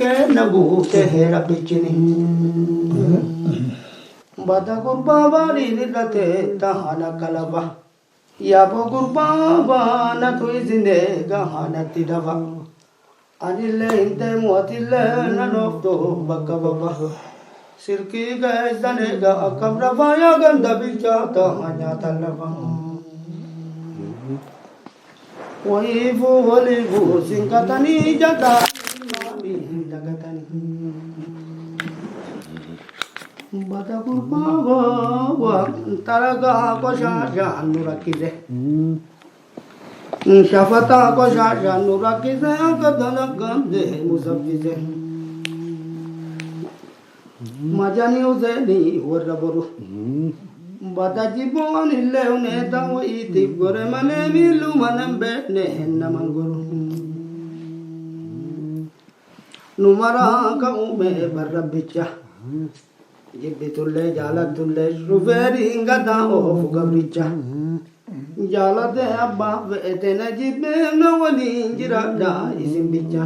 ke nabute hera pichini bada gurba bari nilate tahana kalaba yabo gurba bana tu izine gahana tidava anile inte muatile nanofto bakababa sirki ga izane ga akamra vaya ganda bichata hanya talava waifu walifu singkatani jata bada gurba wa taraga ko shaja nurakize shafata ko shaja nurakize kadana gande musabbize majani uzeni waraboru bada jibon ille une tawo iti gore mane milu manambe ne namanguru numara ka ume barabbicha jibbitulle jalatulle ruveri ngada o fugabricha jalate abba vetena jibbe nawali jirada isimbicha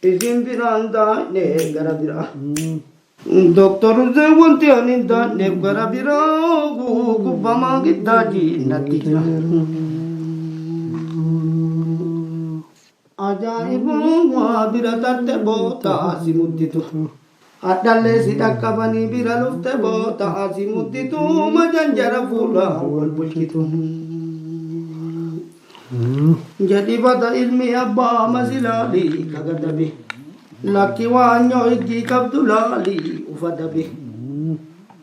isimbiranda ne garabira doktor zewonti aninda ne garabira gu bama gidaji natija ajaibun wa biratate bota simutitu adalle sidakabani biralufte bota simutitu majanjara fula wal bulkitu jadi pada ilmi abba masilali kagadabi laki wanyo igi kabdulali ufadabi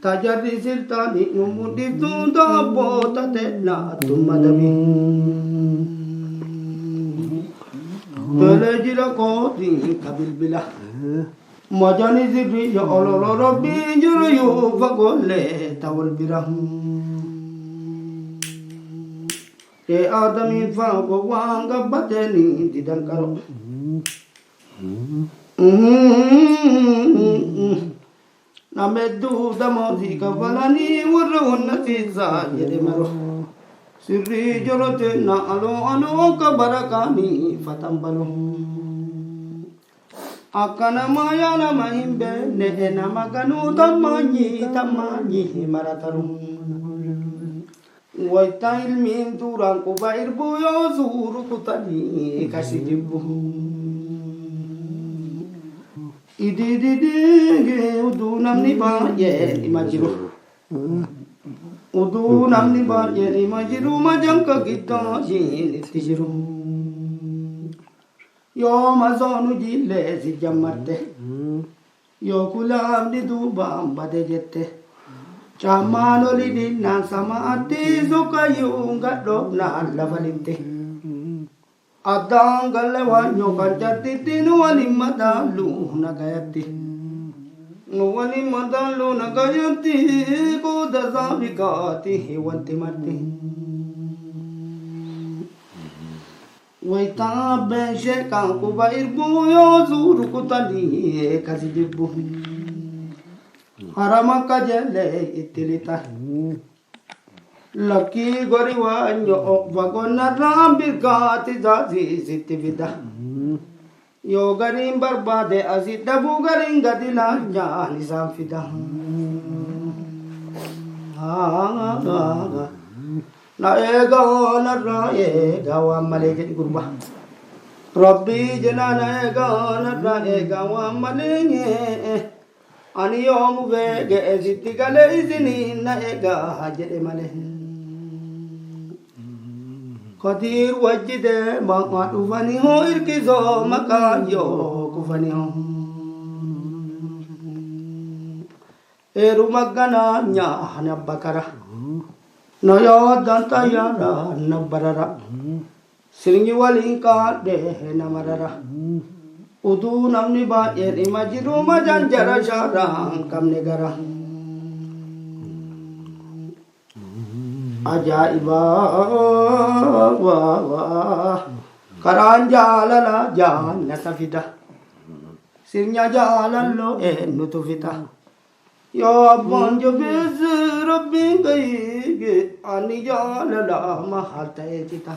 tajari siltani numuditu da bota tena tumadabi bele jira ko di kabil bila majani zibri ya ololo rabbi juru yu fagole tawal birah te adami fa ko wanga bateni didan karo namedu damodi kavalani warunna tiza yede maro sirri jorote na alo ka barakani fatambalo akana maya na mahimbe ne na maganu tamanyi marataru waita ilmin durang ko bair buyo zuru kutani kasijibu idididege udu namni ba ye imajiru udu namni bar yeri majiru majangka kita jin tijiru yo mazonu jille si jammarte yo kulam di dubam bade jette chamano li dinna sama ati sukayu gadok na lavalinte adang galewanyo kanjati tinu alimata lu nagayati nuwani madalu nagayanti ko dazabikati hewanti mati waita beshe kan ko bair buyo zuru kutani kasidibu harama kajele itilita laki goriwa nyo vagona rambikati zazi sitivida yo garim barbade azida bu garing gadila jani samfida na ega na ra ega wa maleke gurba rabbi jana na ega na ra ega wa malenge ani yom vege eziti gale izini na ega jede male Qadir wajide maqadu fani ho irkizo makayo kufani ho eru magana nya nabakara noyo danta yara nabarara siringi walinka de namarara udu namni ba eri majiru majanjara sharang kam negara ajaiba wa karanja la jan nasafida sirnya jalan lo nutufita yo bonjo bez rabbi gai ani jala la mahate kita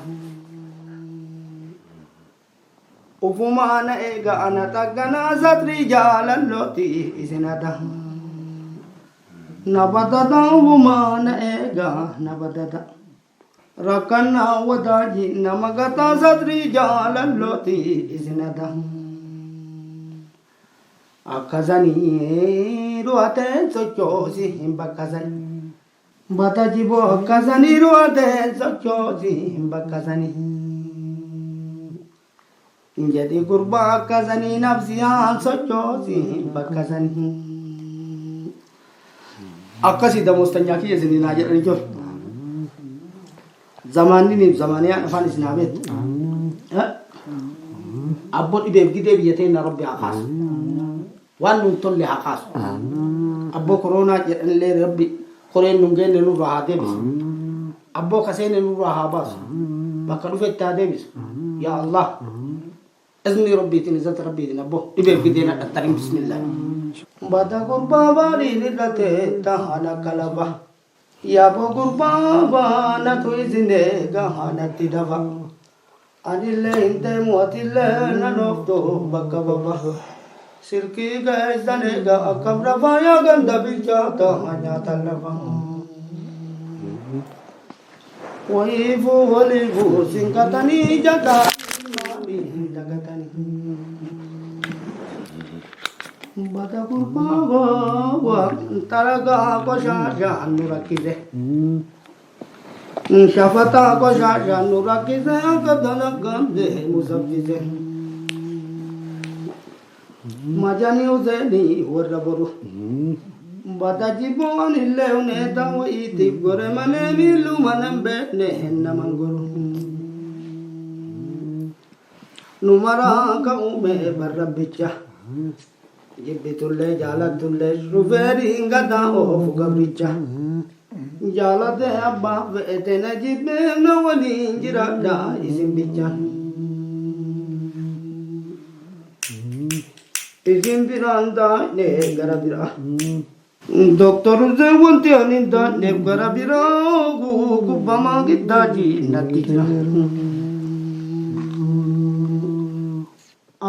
ufumaana eega ana tagganaa satrii jaalallootii isinada nabadada ufumaana eega nabadada rakkannaa wadaaji nama gataa satrii jaalallootii isinada akkasanii ru'ateen sochoosi hin bakkasanii batajiboo akkasanii ru'ateen sochoosi hin bakkasanii jadi gurbaa akkasanii nafsiyaan sochoosi hin bakkasanii akkasii damoostanya kiyya isinii naa jedhani jor zamaanni zamaniyaan afaan isin haa beektu abbo dhibeef gidee biyya teenna rabbi haa kaasu waan nun tolle haa kaasu abbo koronaa jedhanillee rabbi koreen nun geenne nurraa haa deebisu abbo kaseene nurraa haa baasu bakka dhufetti haa deebisu yaa allah izni rabbiitiin izzata rabbiitiin abbo dhibeef gideen hadhattarin bismillah bada gurbaa baadhiin irrate tahana kalaba yaabo gurbaa baanatu isinee gahanatti dafa anillee hin deemu atillee nan ooftu bakka baba sirkii geessanee akkam rafaa yaa ganda bilchaata nyaatan lafa wayiifuu waliifuu sinkatanii jataa maaliin dagatanii bada gurbaa baawaa taragaa koshaashaan nu rakkise shafataa koshaashaan nu rakkise akka dalaggamte musaffise majani uzeeni warra boru bada jiboon illee uneeta wayiitiif gore malee miillu manan beekne naman goru nu maraa ka uume barrabbicha jibbitullee jaalatullee shufeeriin gadaa oofu gabricha jaalate abbaa fe'ete na jibbee na waliin jiraadha isin bicha isin biraan taa'ne gara biraa doktoruzee wanti ani hin taa'neef gara biraa gubbamaa giddaaji natti jira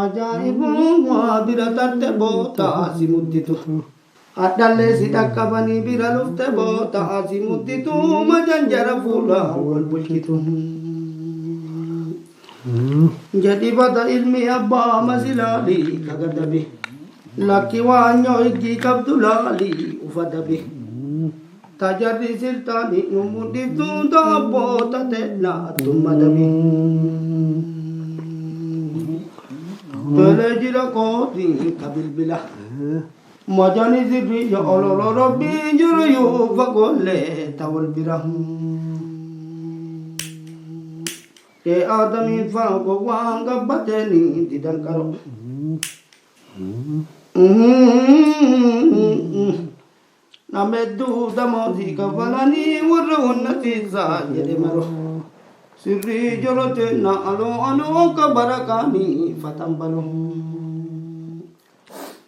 ajaa'iboo waa bira tarte bootaa si mudditu adhallee si dhaqqabanii bira lufte bootaa si mudditu majanjara fuula wal bulchitu jadi bada ilmi abbaa masilaalii kagadabe lakki waanyoo iggii qabdu laalii ufadabe tajarri sirtaanii nu muddiftuu taabboota teennaa tummadabe Tole jira kooti kabilbila majani zibri ya ololo rabbi jiru yu fagolle tawal bira ke adami fa go wanga bateni didan karo namedu damodi kavalani wurru unnati za yede maro sirri jolote na alo ka barakani fatambalo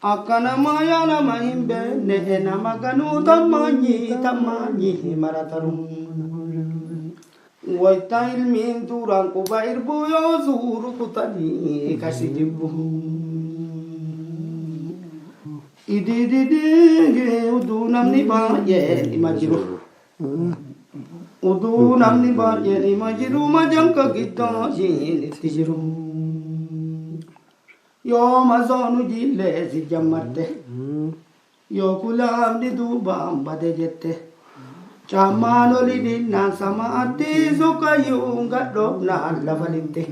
akana maya na mahimbe ne na maganu tamanyi marataru waita ilmin turan kuba irbu yo zuru kutani kasijibu idi udu namni ba ye imajiru udu namni baay'ee dhima jiru majanka giddoo itti jiru yoo mazoonu jillee si jammarte yoo kulaamni duubaan bade jette caammaan oli dhinnaan samaatti sukayyuun gadhoofnaan lafa lixxe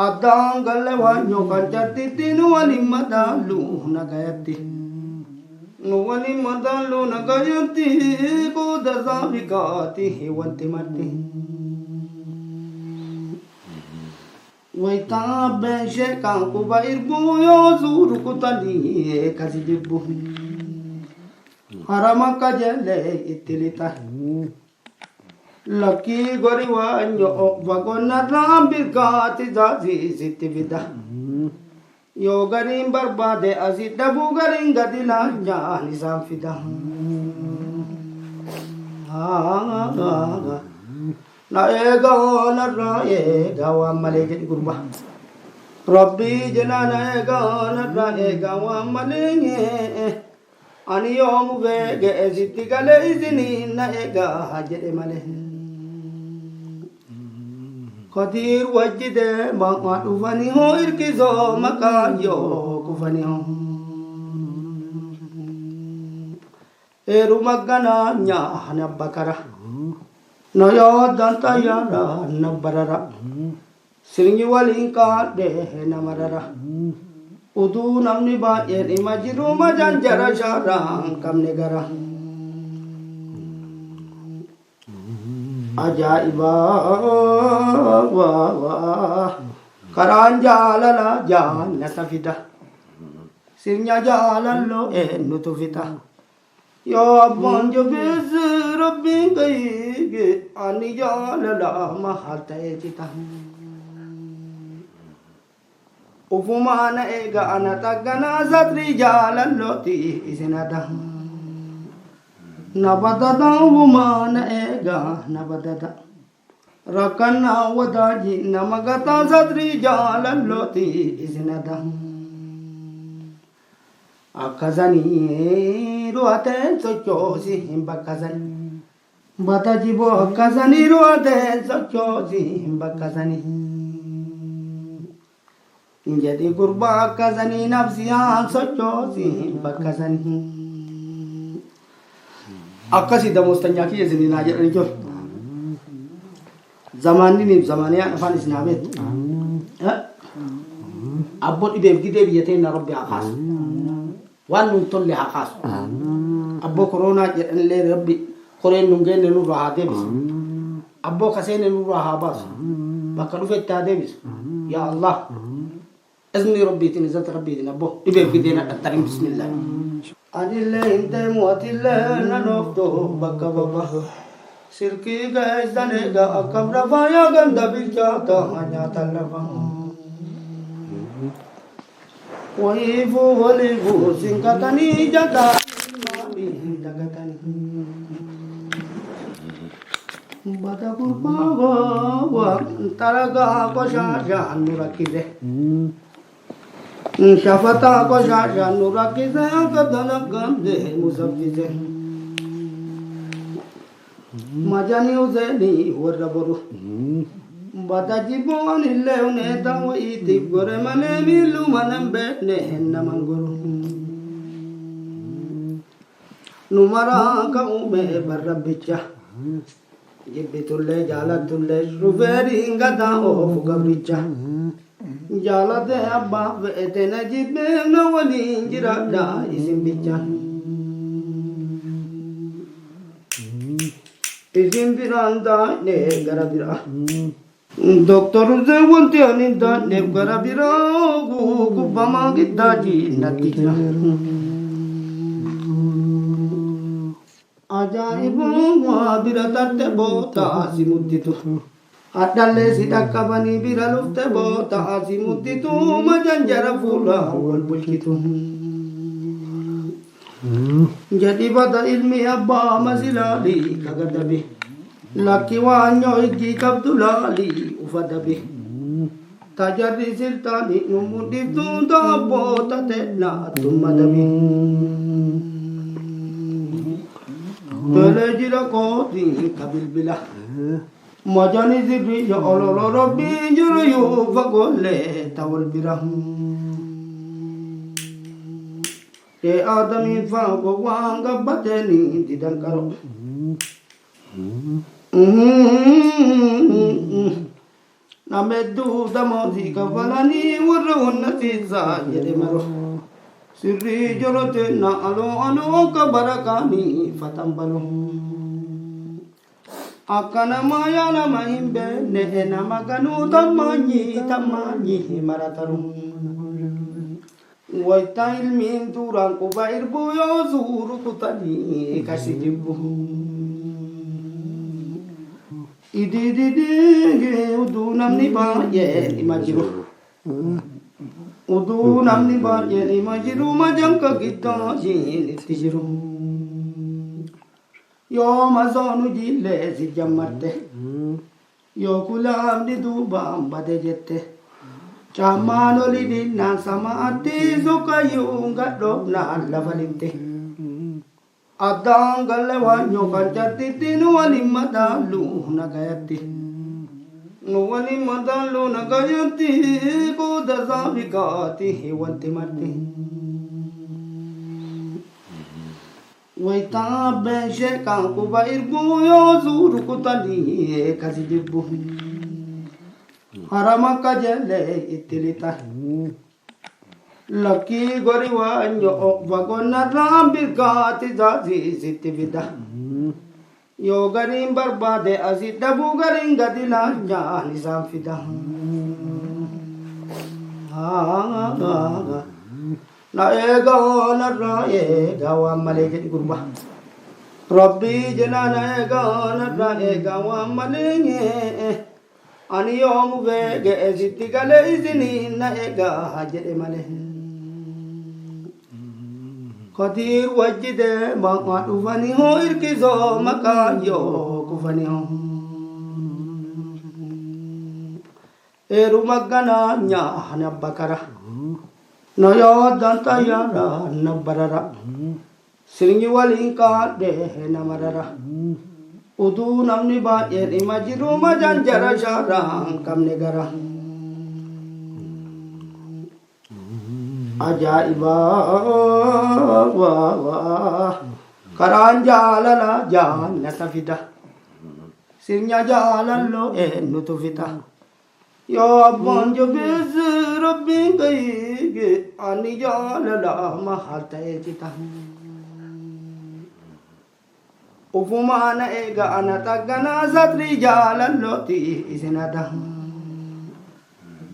addaan galle waanyoo kan jattitti nu waliin madaallu nagayatti nu waliin madaallu nagayatti qooda saafikaati wanti maddi waytaa beeshee kan quba irbuu yoo suuru kutanii kasi jibbu harama kajelee itti lixa lakkii gori waanyoo fagonnarraan birkaati zaasiisitti fida yoo gariin barbaade asi dhabuu gariin gadi laanyaan isaan fida na eega oonarraa eega waan malee jedhi gurba Rabbi jalalega naraega wa malinge ani yom vege zitigale izini naega hajere male Qadir wajide ma ufani ho irkizo makayo kufani ho Eru magana nya nabakara Noyo danta yara nabarara Siringi walingka deh namarara Udu namni ba eri majiru majanjara syarang kam negara Ajaiba wa karanjalala jannata fita Sirnya jalan lo nutufita Ya Abban jo biz Rabbi gayi ani jalala mahalte cita Ufumana ega anatagana zatri jalan loti isinada Nabadada ufumana ega nabadada Rakana wadaji namagata zatri jalan loti isinada Akazani ruate sochosi bakazani Batajibo akazani ruate sochosi bakazani Jadi kurba akazani nafsiya sochosi bakazani Akasi da mustanyaki yazini najar rijo Zamani ni zamani ya nafani sinabet Abbot ibe gide biyate na rabbi akas Wan nuntun le hakas Abbo corona le rabbi Koren nungen nenu raha debis Abbo kasene nenu raha bas Bakalu fetta debis Ya Allah Izni rabbi tini zat rabbi tini Abbo ibe gide na tarim bismillah Adille inte muatille na nofto baka baba Sirki ga izdane ga akabra faya ganda biljata hanya talaba Waifu walifu singkatani jaga mami jagatani Bata kurpawa wa taraga kosha nurakide Shafata kosha nurakide akadana gamde musabdize Majani uzeni waraburu Bata jibon ille uneta wa iti gore mane milu manam betne namanguru Numara ka ume barrabicha Jibitulle jalatulle ruferi ingata ofu gabricha Jalate abba vete na jibbe na wali jirada isimbicha Isimbiranda ne garabira Doktor Zewanti aninda nebgara biragu kubama gidaji natija Ajaibu wa biratate bota simutitu Adalle sidakabani biralufte bota simutitu majanjara fula wal bulkitu Jadi pada ilmi abba masilali kagadabi Laki wanyo igi kabdulali ufadabi Tajari sirtani numuditu dabo tatena tumadabi Tele jira koti kabil bila Majani zibri ya ololo rabbi juru yu fagole tawal birah Te adami fago wanga bateni didangkaro Namedu damozi kavalani warunna tiza yede maro Sirri jorote na alo kabarakani fatambalo Akana maya nama himbe ne nama kanu tamanyi marataru Waita ilmin turang kubair buyo zuru kutani kasijibu Idididigi udu namni ba ye imajiru Udu namni ba ye imajiru majangka kita jini tijiru Yo mazonu jile si jamarte Yo kulam di duba ambade jette Chamanoli dinna samati zukayu gadobna lafalinte. Adang galawanyo kanjati tinu walimadalu nagayati. Nuwani madalu nagayati kuda zabikati hewanti mati. Waita beshe kanku bairbu yo zuru kutali kazidibu. Haramaka jale itilita. Laki goriwa nyo vagona rambir kati zazi sitivida. Yo garim barbade azida bu garim gadila jani zamfida. Na ega na ra ega wa maleke kurba. Rabbi jana na ega na ra ega wa malenge. Ani yom vege eziti gale izini na ega hajere male. Qadir wajide ma ufani ho irkizo makan yo kufani ho. Eru magana nya na bakara. No yo danta yara na barara. Siringi walinka de na marara. Udu namni ba eri majiru majanjara sharang kam negara. Ajaiba wa karanja la jana tafida. Sirnya jalan lo nutufita. Ya banjo bez rabbi gai ani jala la mahata kita. Ufumana ega anatagana zatri jalan loti isinada.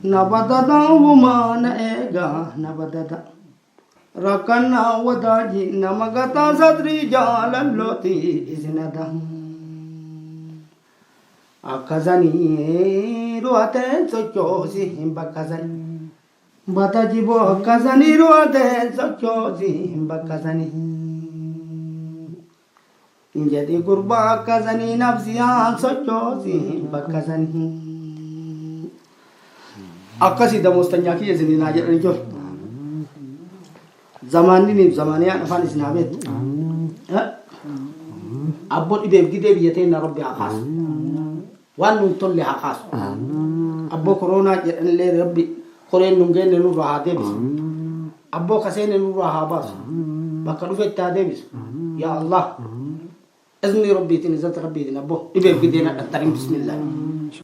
Nabadada ufumana ega nabadada. Rakana wadaji namagata zatri jalan loti isinada. Akazani ruate sochosi himbakazani. Batajibo akazani ruate sochosi himbakazani. Jadi kurba kazani nafsiyan sochosi bakazani. Akasi da mustanya ki yazini najer rinjol. Zaman ini zamannya afan isnabet. Abot ibe gide biyate na rabbi akas. Wan nuntol li akas. Abbo corona le rabbi koren nungen nu rahade bis. Abbo kasene nu rahabas. Bakalu fetta debis. Ya Allah. إذن ربي تنزلت ربي دينا بو إبي بدينا التريم بسم الله.